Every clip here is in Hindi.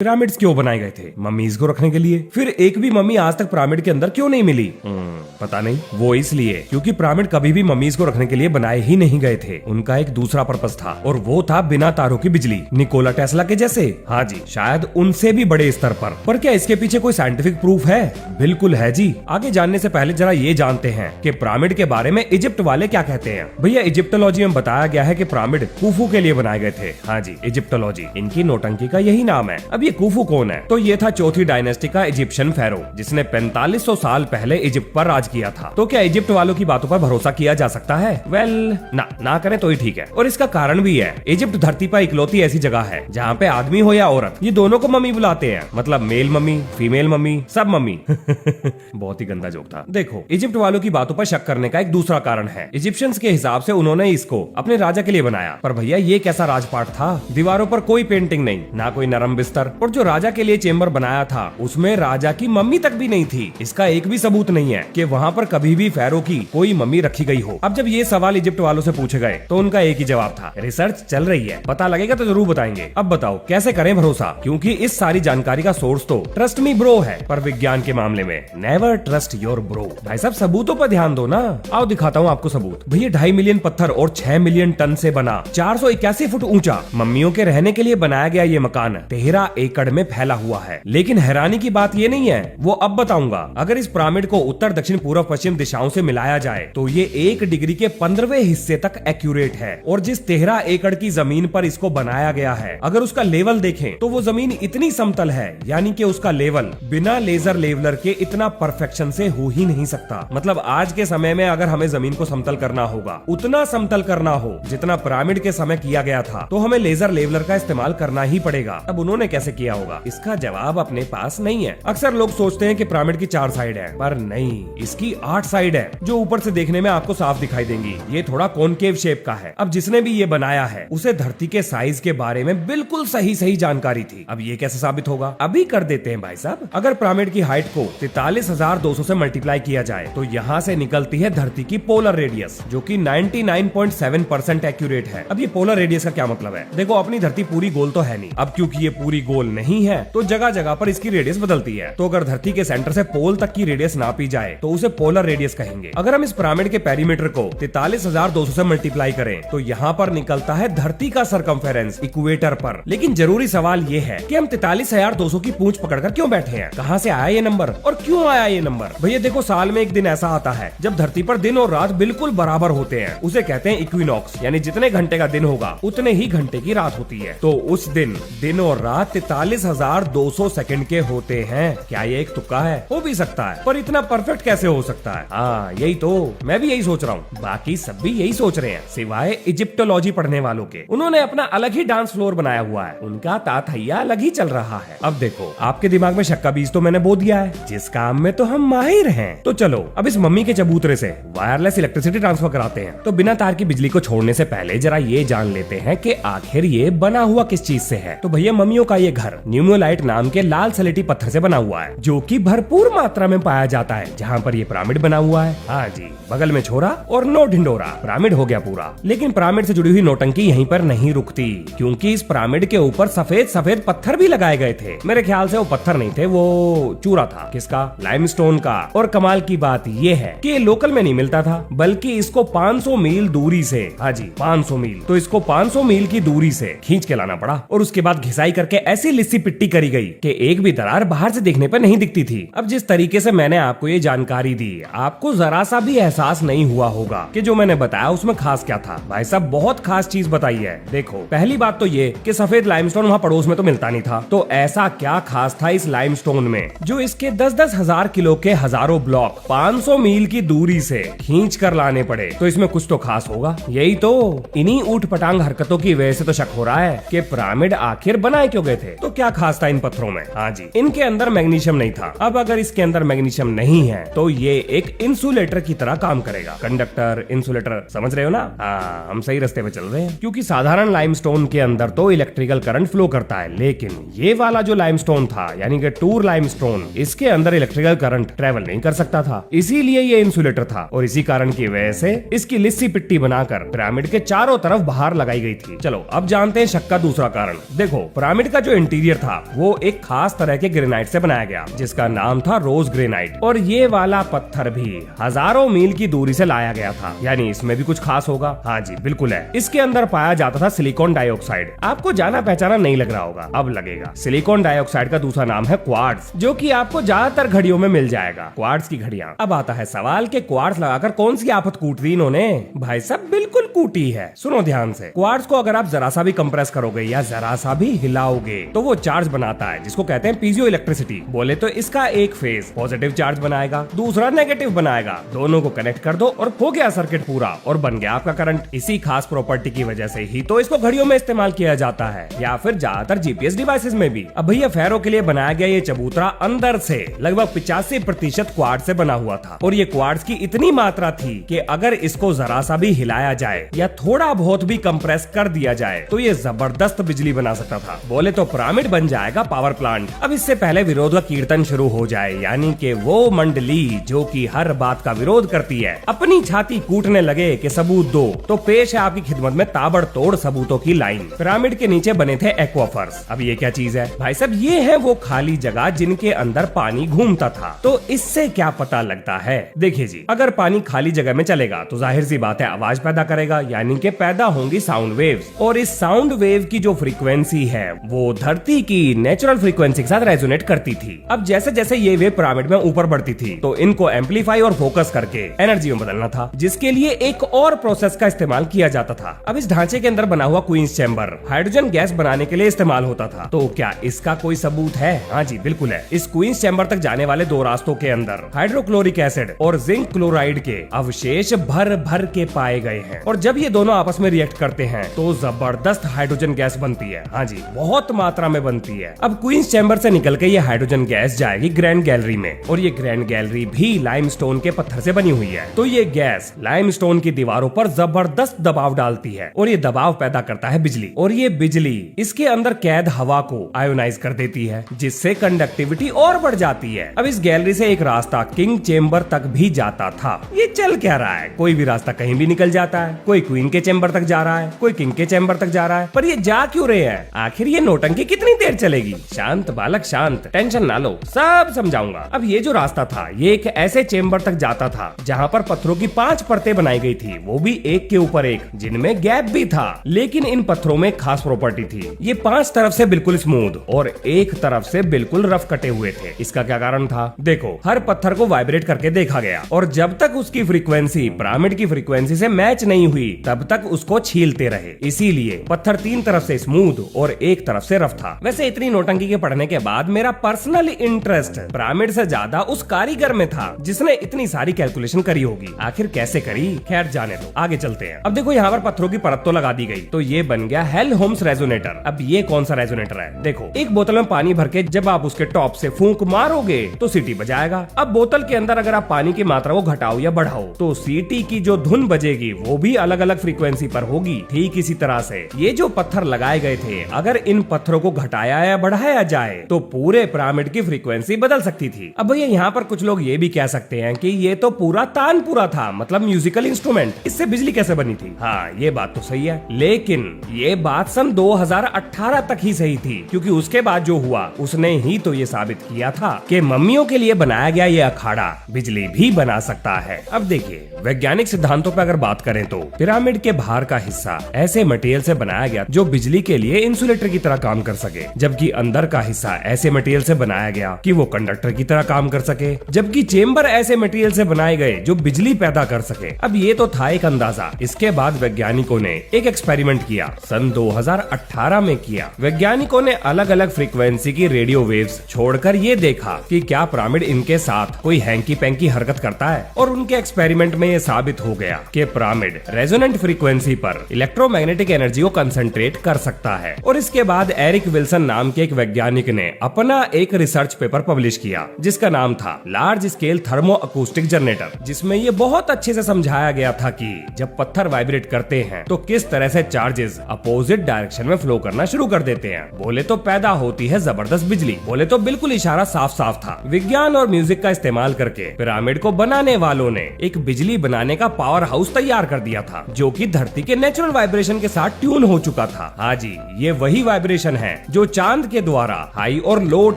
पिरामिड्स क्यों बनाए गए थे? मम्मीज को रखने के लिए। फिर एक भी मम्मी आज तक पिरामिड के अंदर क्यों नहीं मिली? पता नहीं। वो इसलिए क्योंकि पिरामिड कभी भी मम्मीज को रखने के लिए बनाए ही नहीं गए थे। उनका एक दूसरा पर्पस था और वो था बिना तारों की बिजली, निकोला टेस्ला के जैसे। हाँ जी, शायद उनसे भी बड़े स्तर पर क्या इसके पीछे कोई साइंटिफिक प्रूफ है? बिल्कुल है जी। आगे जानने से पहले जरा ये जानते हैं कि पिरामिड के बारे में इजिप्ट वाले क्या कहते हैं। भैया इजिप्टोलॉजी में बताया गया है कि पिरामिड कुफू के लिए बनाए गए थे। हाँ जी, इजिप्टोलॉजी, इनकी नौटंकी का यही नाम है। अब ये कुफू कौन है? तो ये था चौथी डायनेस्टी का इजिप्शियन फेरो जिसने 4500 साल पहले इजिप्ट पर राज किया था। तो क्या इजिप्ट वालों की बातों पर भरोसा किया जा सकता है? वेल, ना करें तो ही ठीक है। और इसका कारण भी है। इजिप्ट धरती पर इकलौती ऐसी जगह है जहाँ पे आदमी हो या औरत, ये दोनों को मम्मी बुलाते हैं। मतलब मेल मम्मी, फीमेल मम्मी, सब मम्मी। बहुत ही गंदा जोक था। देखो, इजिप्ट वालों की बातों पर शक करने का एक दूसरा कारण है। इजिप्शियंस के हिसाब से उन्होंने इसको अपने राजा के लिए बनाया। पर भैया ये कैसा राजपाट था? दीवारों पर कोई पेंटिंग नहीं, ना कोई नरम बिस्तर, और जो राजा के लिए चेंबर बनाया था उसमें राजा की मम्मी तक भी नहीं थी। इसका एक भी सबूत नहीं है कि वहाँ पर कभी भी फेरो की कोई मम्मी रखी गई हो। अब जब ये सवाल इजिप्ट वालों से पूछे गए तो उनका एक ही जवाब था, रिसर्च चल रही है, पता लगेगा तो जरूर बताएंगे। अब बताओ कैसे करें भरोसा, क्योंकि इस सारी जानकारी का सोर्स तो ट्रस्ट मी ब्रो है, पर विज्ञान के मामले में नेवर ट्रस्ट योर ब्रो। भाई साहब सबूतों पर ध्यान दो ना। आओ दिखाता हूँ आपको सबूत। भैया 2.5 मिलियन पत्थर और 6 मिलियन टन से बना 481 फुट ऊंचा मम्मियों के रहने के लिए बनाया गया ये मकान 13 एकड़ में फैला हुआ है। लेकिन हैरानी की बात ये नहीं है, वो अब बताऊंगा। अगर इस पिरामिड को उत्तर दक्षिण पूर्व पश्चिम दिशाओं से मिलाया जाए तो ये 1 डिग्री के 15वें हिस्से तक एक्यूरेट है। और जिस 13 एकड़ की जमीन पर इसको बनाया गया है, अगर उसका लेवल देखें तो वो जमीन इतनी समतल है, यानी कि उसका लेवल बिना लेजर लेवलर के इतना परफेक्शन से हो ही नहीं सकता। मतलब आज के समय में अगर हमें जमीन को समतल करना होगा, उतना समतल करना हो जितना पिरामिड के समय किया गया था, तो हमें लेजर लेवलर का इस्तेमाल करना ही पड़ेगा। अब उन्होंने कैसे किया होगा, इसका जवाब अपने पास नहीं है। अक्सर लोग सोचते हैं कि पिरामिड की 4 साइड है, पर नहीं, इसकी 8 साइड है, जो ऊपर से देखने में आपको साफ दिखाई देंगी। ये थोड़ा कॉनकेव शेप का है। अब जिसने भी ये बनाया है उसे धरती के साइज के बारे में बिल्कुल सही जानकारी थी। अब ये कैसे साबित होगा, अभी कर देते हैं भाई साहब। अगर पिरामिड की हाइट को 43,200 से मल्टीप्लाई किया जाए तो यहाँ से निकलती है धरती की पोलर रेडियस, जो कि 99.7% एक्यूरेट है। अब ये पोलर रेडियस का क्या मतलब है? देखो, अपनी धरती पूरी गोल तो है नहीं। अब क्योंकि ये पूरी गोल नहीं है तो जगह जगह पर इसकी रेडियस बदलती है। तो अगर धरती के सेंटर से पोल तक की रेडियस नापी जाए तो उसे पोलर रेडियस कहेंगे। अगर हम इस पिरामिड के पेरीमीटर को 43,200 से मल्टीप्लाई करें तो यहाँ पर निकलता है धरती का सरकमफेरेंस इक्वेटर पर। लेकिन जरूरी सवाल ये है कि हम 43,200 की पूंछ पकड़कर क्यों बैठे हैं? कहाँ से आया ये नंबर और क्यों आया ये नंबर? भैया देखो, साल में एक दिन ऐसा आता है जब धरती पर दिन और रात बिल्कुल बराबर होते हैं। उसे कहते हैं इक्विनॉक्स, यानी जितने घंटे का दिन होगा उतने ही घंटे की रात होती है। तो उस दिन और रात 43,200 सेकंड के होते हैं। क्या ये एक तुक्का है? हो भी सकता है, पर इतना परफेक्ट कैसे हो सकता है? हाँ, यही तो मैं भी यही सोच रहा हूँ। बाकी सब भी यही सोच रहे हैं सिवाय इजिप्टोलॉजी पढ़ने वालों के। उन्होंने अपना अलग ही डांस फ्लोर बनाया हुआ है, उनका ताथैया अलग ही चल रहा है। अब देखो, आपके दिमाग में शक का बीज तो मैंने बो दिया है, जिस काम में तो हम माहिर हैं। तो चलो अब इस मम्मी के चबूतरे से वायरलेस इलेक्ट्रिसिटी ट्रांसफर कराते हैं। तो बिना तार की बिजली को छोड़ने से पहले जरा ये जान लेते हैं कि आखिर ये बना हुआ किस चीज से है। तो भैया मम्मियों का ये घर न्यूमोलाइट नाम के लाल सलेटी पत्थर से बना हुआ है, जो कि भरपूर मात्रा में पाया जाता है जहाँ पर ये पिरामिड बना हुआ है। हाँ जी, बगल में छोरा और नो ढिंडोरा, पिरामिड हो गया पूरा। लेकिन पिरामिड से जुड़ी हुई नौटंकी यहीं पर नहीं रुकती, क्योंकि इस पिरामिड के ऊपर सफेद पत्थर भी लगाए गए थे। मेरे ख्याल से वो पत्थर नहीं थे, वो चूरा था। किसका? लाइमस्टोन का। और कमाल की बात ये है कि लोकल में नहीं मिलता था, बल्कि इसको 500 मील दूरी से, हाँ जी 500 मील, तो इसको 500 मील की दूरी से खींच के लाना पड़ा। और उसके बाद घिसाई करके ऐसी लिस्सी पिट्टी करी गई कि एक भी दरार बाहर से देखने पर नहीं दिखती थी। अब जिस तरीके से मैंने आपको ये जानकारी दी, आपको जरा सा भी एहसास नहीं हुआ होगा कि जो मैंने बताया उसमें खास क्या था। भाई साहब बहुत खास चीज बताई है। देखो, पहली बात तो ये कि सफेद लाइमस्टोन वहाँ पड़ोस में तो मिलता नहीं था। तो ऐसा क्या खास था इस लाइमस्टोन में जो इसके 10-10 हजार किलो के हजारों ब्लॉक 500 मील की दूरी से खींच कर लाने पड़े? तो इसमें कुछ तो खास होगा। यही तो, इन्हीं ऊट पटांग हरकतों की वजह से तो शक हो रहा है कि पिरामिड आखिर बनाए क्यों गए थे। तो क्या खास था इन पत्थरों में? हाँ जी, इनके अंदर मैग्नीशियम नहीं था। अब अगर इसके अंदर मैग्नीशियम नहीं है तो ये एक इंसुलेटर की तरह काम करेगा। कंडक्टर, इंसुलेटर, समझ रहे हो ना? हाँ, हम सही रास्ते पे चल रहे हैं। क्योंकि साधारण लाइमस्टोन के अंदर तो इलेक्ट्रिकल करंट फ्लो करता है, लेकिन ये वाला जो लाइमस्टोन था, यानी कि टूर लाइमस्टोन, इसके अंदर इलेक्ट्रिकल करंट ट्रेवल नहीं कर सकता था। इसीलिए ये इंसुलेटर था और इसी कारण की वजह से इसकी लिस्सी पिट्टी बनाकर पिरामिड के चारों तरफ बाहर लगाई गई थी। चलो अब जानते हैं शक का दूसरा कारण। देखो, पिरामिड का जो इंटीरियर था वो एक खास तरह के ग्रेनाइट से बनाया गया जिसका नाम था रोज ग्रेनाइट। और ये वाला पत्थर भी हजारों मील की दूरी से लाया गया था, यानी इसमें भी कुछ खास होगा। हाँ जी बिल्कुल है। इसके अंदर पाया जाता था सिलिकॉन डाइऑक्साइड। आपको जाना पहचाना नहीं लग रहा होगा, अब लगेगा। सिलिकॉन डाइऑक्साइड का दूसरा नाम है क्वार्ट्ज, जो कि आपको ज्यादातर घड़ियों में मिल जाएगा, क्वार्ट्ज की घड़ियां। अब आता है सवाल कि क्वार्ट्ज लगाकर कौन सी आफत कूट दी इन्होंने। भाई साहब बिल्कुल कूटी है, सुनो ध्यान से। क्वार्ट्ज को अगर आप जरा सा भी कंप्रेस करोगे या जरा सा भी हिलाओगे तो वो चार्ज बनाता है जिसको कहते हैं पीजियो इलेक्ट्रिसिटी। बोले तो इसका एक फेज पॉजिटिव चार्ज बनाएगा, दूसरा नेगेटिव बनाएगा। दोनों को कनेक्ट कर दो और हो गया सर्किट पूरा, और बन गया आपका करंट। इसी खास प्रॉपर्टी की वजह से ही तो इसको घड़ियों में इस्तेमाल किया जाता है, या फिर ज्यादातर जीपीएस डिवाइसेस में भी। अब भैया फेरो के लिए बनाया गया ये चबूतरा अंदर से लगभग 85% क्वार्ट्ज से बना हुआ था, और ये क्वार्ट्ज की इतनी मात्रा थी कि अगर इसको जरा सा भी हिलाया जाए या थोड़ा बहुत भी कंप्रेस कर दिया जाए तो ये जबरदस्त बिजली बना सकता था। बोले तो पिरामिड बन जाएगा पावर प्लांट। अब इससे पहले विरोध का कीर्तन शुरू हो जाए, यानी कि वो मंडली जो कि हर बात का विरोध करती है अपनी छाती कूटने लगे कि सबूत दो, तो पेश है आपकी खिदमत में ताबड़तोड़ सबूतों की लाइन। पिरामिड के नीचे बने थे एक्वाफर्स। अब ये क्या चीज है भाई साहब? ये है वो खाली जगह जिनके अंदर पानी घूमता था। तो इससे क्या पता लगता है? देखिए जी, अगर पानी खाली जगह में चलेगा तो जाहिर सी बात है आवाज पैदा करेगा, यानी कि पैदा होंगी साउंड वेव्स। और इस साउंड वेव की जो फ्रीक्वेंसी है वो धरती की नेचुरल फ्रीक्वेंसी के साथ रेजोनेट करती थी। अब जैसे जैसे ये वेव पिरामिड में ऊपर बढ़ती थी तो इनको एम्पलीफाई और फोकस करके एनर्जी में बदलना था, जिसके लिए एक और प्रोसेस का इस्तेमाल किया जाता था। अब इस ढांचे के अंदर बना हुआ क्वींस चैम्बर हाइड्रोजन गैस बनाने के लिए इस्तेमाल होता था। तो क्या इसका कोई सबूत है? हाँ जी बिल्कुल है। इस क्वींस चैम्बर तक जाने वाले दो रास्तों के अंदर हाइड्रोक्लोरिक एसिड और जिंक क्लोराइड के अवशेष भर भर के पाए गए हैं, और जब ये दोनों आपस में रिएक्ट करते हैं तो जबरदस्त हाइड्रोजन गैस बनती है। हाँ जी, बहुत मात्रा में बनती है। अब क्वींस चैम्बर से निकल के ये हाइड्रोजन गैस जाएगी ग्रैंड गैलरी में, और ये ग्रैंड गैलरी भी लाइमस्टोन के पत्थर से बनी हुई है। तो ये गैस लाइमस्टोन की दीवारों पर जबरदस्त दबाव डालती है, और ये दबाव पैदा करता है बिजली, और ये बिजली इसके अंदर कैद हवा को आयोनाइज कर देती है, जिससे कंडक्टिविटी और बढ़ जाती है। अब इस गैलरी से एक रास्ता किंग चेम्बर तक भी जाता था। ये चल क्या रहा है? कोई भी रास्ता कहीं भी निकल जाता है। कोई क्वीन के चेम्बर तक जा रहा है, कोई किंग के चेम्बर तक जा रहा है, पर ये जा क्यों रहे हैं? आखिर ये नौटंकी कितनी देर चलेगी? शांत बालक शांत, टेंशन ना लो, सब समझाऊंगा। अब ये जो रास्ता था ये एक ऐसे चेम्बर तक जाता था जहाँ पर पत्थरों की 5 परतें बनाई गई थी, वो भी एक के ऊपर एक, जिनमें गैप भी था। लेकिन इन पत्थरों में खास प्रॉपर्टी थी, ये 5 तरफ से बिल्कुल स्मूथ और एक तरफ से बिल्कुल रफ कटे हुए थे। इसका क्या कारण था? देखो, हर पत्थर को वाइब्रेट करके देखा गया, और जब तक उसकी फ्रीक्वेंसी पिरामिड की फ्रीक्वेंसी से मैच नहीं हुई तब तक उसको छीलते रहे। इसीलिए पत्थर 3 तरफ से स्मूथ और एक तरफ से रफ था। वैसे इतनी नौटंकी के पढ़ने के बाद मेरा पर्सनल इंटरेस्ट पिरामिड से ज्यादा उस कारीगर में था जिसने इतनी सारी कैलकुलेशन करी होगी। आखिर कैसे करी? खैर जाने दो, आगे चलते हैं। अब देखो, यहाँ पर पत्थरों की परत तो लगा दी गई, तो ये बन गया हेल्महोल्ट्ज रेजोनेटर। अब ये कौन सा रेजोनेटर है? देखो, एक बोतल में पानी भर के जब आप उसके टॉप से फूंक मारोगे तो सीटी बजाएगा। अब बोतल के अंदर अगर आप पानी की मात्रा को घटाओ या बढ़ाओ तो सीटी की जो धुन बजेगी वो भी अलग अलग फ्रीक्वेंसी पर होगी। ठीक इसी तरह से ये जो पत्थर लगाए गए थे, अगर इन पत्थरों को घटाया या बढ़ाया जाए तो पूरे पिरामिड की फ्रीक्वेंसी बदल सकती थी। अब भैया यहाँ पर कुछ लोग ये भी कह सकते हैं कि ये तो पूरा तानपुरा था, मतलब म्यूजिकल इंस्ट्रूमेंट, इससे बिजली कैसे बनी थी? हाँ, ये बात तो सही है, लेकिन ये बात सन 2018 तक ही सही थी, क्योंकि उसके बाद जो हुआ उसने ही तो ये साबित किया था कि मम्मियों के लिए बनाया गया ये अखाड़ा बिजली भी बना सकता है। अब देखिए, वैज्ञानिक सिद्धांतों पर अगर बात करें तो पिरामिड के बाहर का हिस्सा ऐसे मटेरियल से बनाया गया जो बिजली के लिए इंसुलेटर की तरह काम कर सके, जबकि अंदर का हिस्सा ऐसे मटेरियल से बनाया गया कि वो कंडक्टर की तरह काम कर सके, जबकि चेम्बर ऐसे मटेरियल से बनाए गए जो बिजली पैदा कर सके। अब ये तो था एक अंदाजा। इसके बाद वैज्ञानिकों ने एक एक्सपेरिमेंट किया, सन 2018 में किया। वैज्ञानिकों ने अलग अलग फ्रीक्वेंसी की रेडियो वेव्स छोड़कर ये देखा कि क्या पिरामिड इनके साथ कोई हैंकी पैंकी हरकत करता है, और उनके एक्सपेरिमेंट में ये साबित हो गया कि पिरामिड रेजोनेंट फ्रीक्वेंसी पर इलेक्ट्रोमैग्नेटिक एनर्जी को कंसंट्रेट कर सकता है। और इसके बाद एरिक विल्सन नाम के एक वैज्ञानिक ने अपना एक रिसर्च पेपर पब्लिश किया जिसका नाम था large scale thermo acoustic generator, जिसमें ये बहुत अच्छे से समझाया गया था कि जब पत्थर वाइब्रेट करते हैं तो किस तरह से चार्जेस अपोजिट डायरेक्शन में फ्लो करना शुरू कर देते हैं। बोले तो पैदा होती है जबरदस्त बिजली। बोले तो बिल्कुल इशारा साफ साफ था। विज्ञान और म्यूजिक का इस्तेमाल करके पिरामिड को बनाने वालों ने एक बिजली बनाने का पावर हाउस तैयार कर दिया था, जो कि धरती के नेचुरल वाइब्रेशन के साथ ट्यून हो चुका था। हाँ जी, ये वही वाइब्रेशन है जो चांद के द्वारा हाई और लो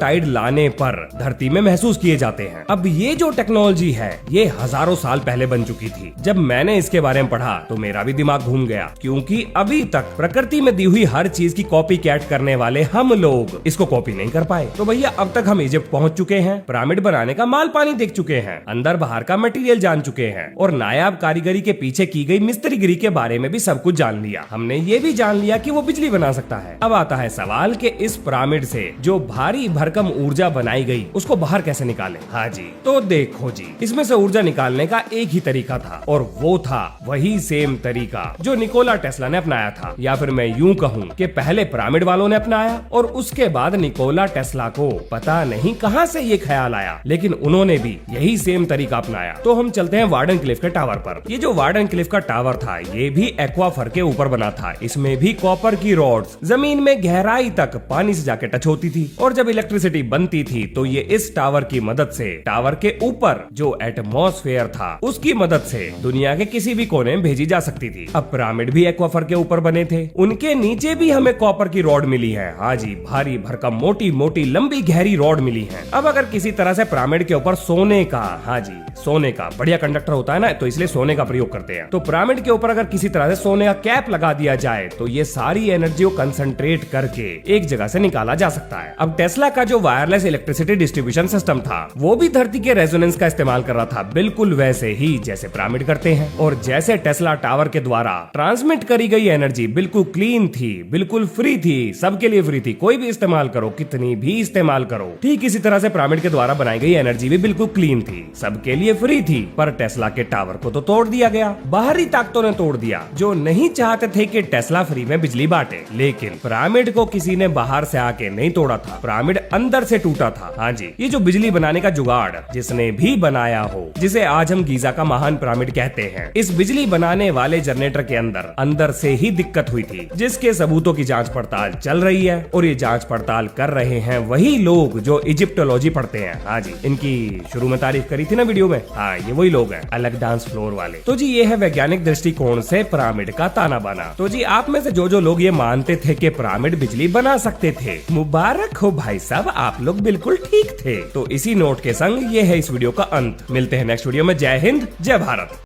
टाइड लाने पर धरती में महसूस किए जाते हैं। अब ये जो टेक्नोलॉजी है ये हजारों साल पहले बन चुकी थी। जब मैंने इसके बारे में पढ़ा तो मेरा भी दिमाग घूम गया, क्योंकि अभी तक प्रकृति में दी हुई हर चीज की कॉपी कैट करने वाले हम लोग इसको कॉपी नहीं कर पाए। तो भैया अब तक हम इजिप्ट पहुंच चुके हैं, पिरामिड बनाने का माल पानी देख चुके हैं, अंदर बाहर का मटेरियल जान चुके हैं और नायाब कारीगरी के पीछे की गई मिस्त्रीगिरी के बारे में भी सब कुछ जान लिया। हमने ये भी जान लिया कि वो बिजली बना सकता है। अब आता है सवाल कि इस पिरामिड से जो भारी भरकम ऊर्जा बनाई गई उसको बाहर कैसे निकालें। हाँ जी, तो देखो जी, इसमें से ऊर्जा निकालने का एक ही तरीका था और वो था वही सेम तरीका जो निकोला टेस्ला ने अपनाया था, या फिर मैं यूं कहूं कि पहले पिरामिड वालों ने अपनाया और उसके बाद निकोला टेस्ला को पता नहीं कहां से ये ख्याल आया, लेकिन उन्होंने भी यही सेम तरीका अपनाया। तो हम चलते हैं वार्डन क्लिफ के टावर पर। ये जो वार्डन क्लिफ का टावर था ये भी एक्वाफर के ऊपर बना था। इसमें भी कॉपर की रॉड्स जमीन में गहराई तक पानी से जाके टच होती थी और जब इलेक्ट्रिसिटी बनती थी तो ये इस टावर की मदद से टावर के ऊपर जो एटमॉस्फेयर था उसकी मदद से दुनिया के किसी भी कोने में भेजी जा सकती थी। अब पिरामिड भी एक्वाफर के ऊपर बने थे, उनके नीचे भी हमें कॉपर की रॉड मिली है। हाँ जी, भारी भरकम मोटी मोटी लंबी गहरी रॉड मिली है। अब अगर किसी तरह से पिरामिड के ऊपर सोने का, हाँ जी सोने का बढ़िया कंडक्टर होता है ना, तो इसलिए सोने का प्रयोग करते हैं। तो पिरामिड के ऊपर अगर किसी तरह से सोने का कैप लगा दिया जाए तो ये सारी एनर्जी को कंसंट्रेट करके एक जगह से निकाला जा सकता है। अब टेस्ला का जो वायरलेस इलेक्ट्रिसिटी डिस्ट्रीब्यूशन सिस्टम था वो भी धरती के रेजोनेंस का इस्तेमाल कर रहा था, बिल्कुल वैसे ही जैसे पिरामिड करते हैं। और जैसे टेस्ला टावर के द्वारा ट्रांसमिट करी गई एनर्जी बिल्कुल क्लीन थी, बिल्कुल फ्री थी, सबके लिए फ्री थी, कोई भी इस्तेमाल करो, कितनी भी इस्तेमाल करो, ठीक इसी तरह से पिरामिड के द्वारा बनाई गई एनर्जी भी बिल्कुल क्लीन थी, सबके लिए फ्री थी। पर टेस्ला के टावर को तो तोड़ दिया गया, बाहरी ताकतों ने तोड़ दिया जो नहीं चाहते थे कि टेस्ला फ्री में बिजली बांटे। लेकिन पिरामिड को किसी ने बाहर से आके नहीं तोड़ा था, पिरामिड अंदर से टूटा था। हाँ जी, ये जो बिजली बनाने का जुगाड़ जिसने भी बनाया हो, जिसे आज हम गीजा का महान पिरामिड कहते हैं, इस बिजली बनाने वाले जनरेटर के अंदर से ही दिक्कत हुई थी, जिसके सबूतों की जांच पड़ताल चल रही है। और ये जांच पड़ताल कर रहे हैं वही लोग जो इजिप्टोलॉजी पढ़ते हैं। हाँ जी, इनकी शुरू में तारीफ करी थी ना वीडियो में, हाँ ये वही लोग हैं, अलग डांस फ्लोर वाले। तो जी ये है वैज्ञानिक दृष्टिकोण से पिरामिड का ताना बाना। तो जी आप में से जो लोग ये मानते थे कि पिरामिड बिजली बना सकते थे, मुबारक हो भाई साहब, आप लोग बिल्कुल ठीक थे। तो इसी नोट के संग ये है इस वीडियो का अंत। मिलते हैं नेक्स्ट वीडियो में। जय हिंद, जय भारत।